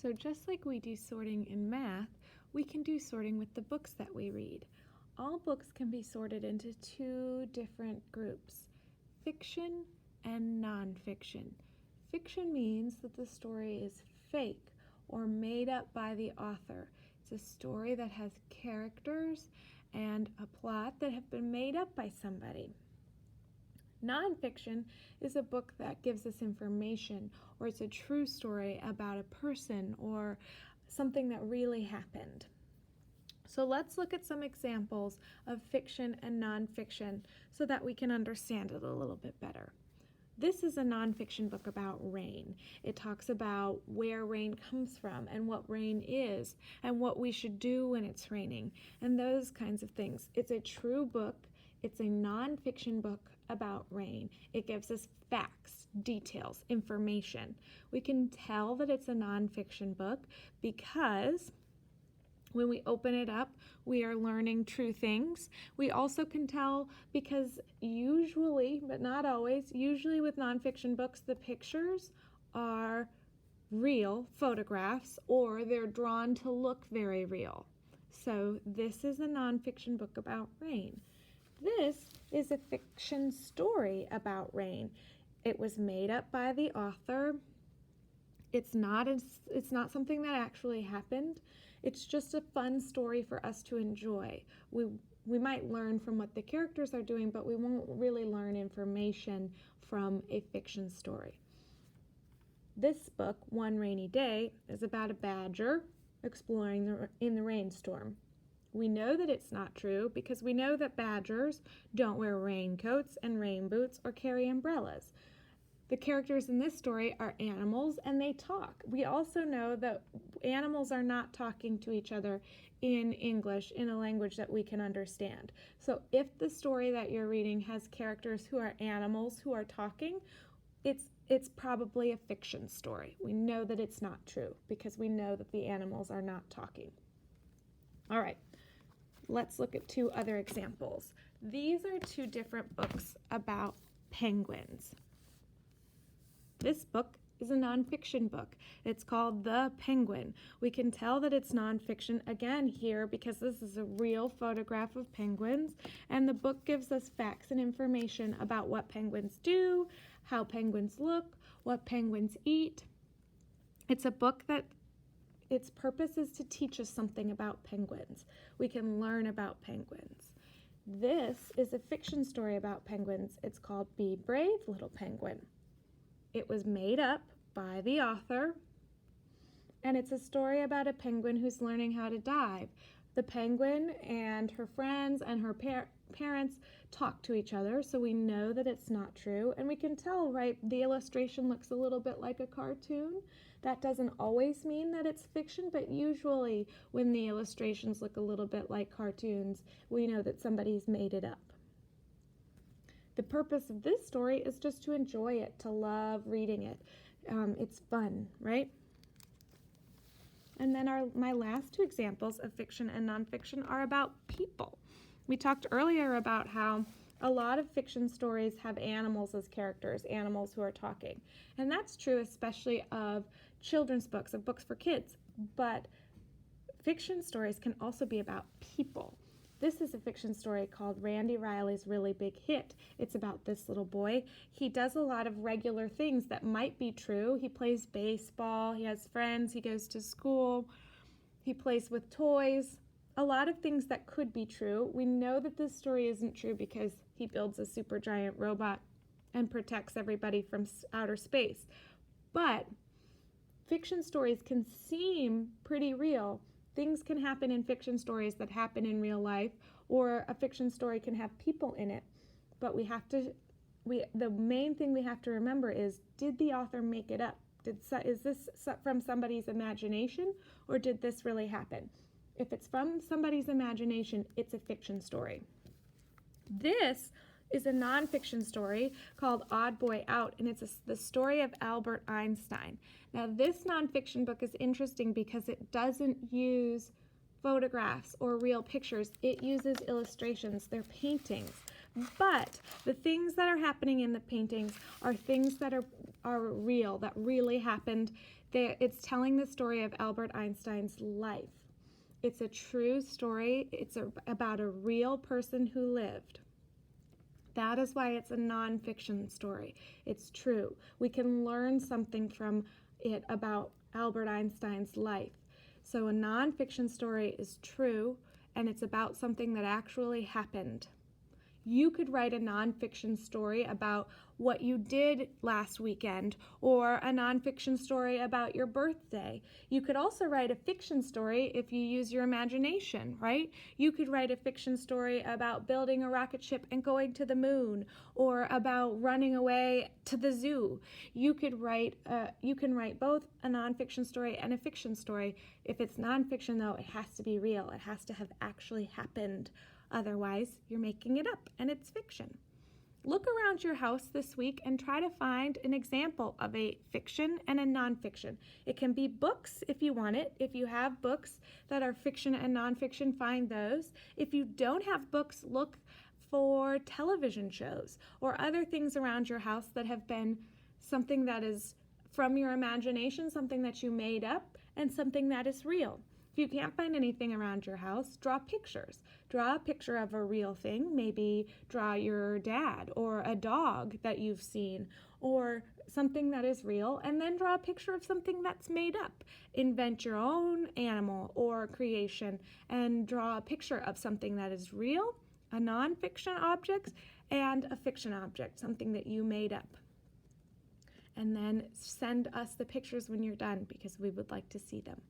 So just like we do sorting in math, we can do sorting with the books that we read. All books can be sorted into two different groups, fiction and nonfiction. Fiction means that the story is fake or made up by the author. It's a story that has characters and a plot that have been made up by somebody. Nonfiction is a book that gives us information, or it's a true story about a person or something that really happened. So let's look at some examples of fiction and nonfiction so that we can understand it a little bit better. This is a nonfiction book about rain. It talks about where rain comes from and what rain is and what we should do when it's raining and those kinds of things. It's a true book. It's a nonfiction book about rain. It gives us facts, details, information. We can tell that it's a nonfiction book because when we open it up, we are learning true things. We also can tell because usually, but not always, usually with nonfiction books, the pictures are real photographs or they're drawn to look very real. So this is a nonfiction book about rain. This is a fiction story about rain. It was made up by the author. It's not something that actually happened. It's just a fun story for us to enjoy. We might learn from what the characters are doing, but we won't really learn information from a fiction story. This book, One Rainy Day, is about a badger exploring in the rainstorm. We know that it's not true because we know that badgers don't wear raincoats and rain boots or carry umbrellas. The characters in this story are animals and they talk. We also know that animals are not talking to each other in English in a language that we can understand. So if the story that you're reading has characters who are animals who are talking, it's probably a fiction story. We know that it's not true because we know that the animals are not talking. All right, let's look at two other examples. These are two different books about penguins. This book is a nonfiction book. It's called The Penguin. We can tell that it's nonfiction again here because this is a real photograph of penguins, and the book gives us facts and information about what penguins do, how penguins look, what penguins eat. It's a book that its purpose is to teach us something about penguins. We can learn about penguins. This is a fiction story about penguins. It's called Be Brave, Little Penguin. It was made up by the author, and it's a story about a penguin who's learning how to dive. The penguin and her friends and her parents talk to each other, so we know that it's not true, and we can tell, right, the illustration looks a little bit like a cartoon. That doesn't always mean that it's fiction, but usually when the illustrations look a little bit like cartoons, we know that somebody's made it up. The purpose of this story is just to enjoy it, to love reading it. It's fun, right? And then my last two examples of fiction and nonfiction are about people. We talked earlier about how a lot of fiction stories have animals as characters, animals who are talking. And that's true especially of children's books, of books for kids. But fiction stories can also be about people. This is a fiction story called Randy Riley's Really Big Hit. It's about this little boy. He does a lot of regular things that might be true. He plays baseball, he has friends, he goes to school, he plays with toys. A lot of things that could be true. We know that this story isn't true because he builds a super giant robot and protects everybody from outer space. But fiction stories can seem pretty real. Things can happen in fiction stories that happen in real life, or a fiction story can have people in it. But the main thing we have to remember is, did the author make it up? Is this from somebody's imagination, or did this really happen? If it's from somebody's imagination, it's a fiction story. This is a nonfiction story called Odd Boy Out, and it's the story of Albert Einstein. Now, this nonfiction book is interesting because it doesn't use photographs or real pictures. It uses illustrations. They're paintings. But the things that are happening in the paintings are things that are real, that really happened It's telling the story of Albert Einstein's life. It's a true story. It's about a real person who lived. That is why it's a nonfiction story. It's true. We can learn something from it about Albert Einstein's life. So a nonfiction story is true, and it's about something that actually happened. You could write a nonfiction story about what you did last weekend, or a nonfiction story about your birthday. You could also write a fiction story if you use your imagination, right? You could write a fiction story about building a rocket ship and going to the moon, or about running away to the zoo. You can write both a nonfiction story and a fiction story. If it's nonfiction, though, it has to be real. It has to have actually happened. Otherwise, you're making it up, and it's fiction. Look around your house this week and try to find an example of a fiction and a nonfiction. It can be books if you want it. If you have books that are fiction and nonfiction, find those. If you don't have books, look for television shows or other things around your house that have been something that is from your imagination, something that you made up, and something that is real. If you can't find anything around your house, draw pictures. Draw a picture of a real thing. Maybe draw your dad or a dog that you've seen or something that is real, and then draw a picture of something that's made up. Invent your own animal or creation and draw a picture of something that is real, a nonfiction object, and a fiction object, something that you made up. And then send us the pictures when you're done because we would like to see them.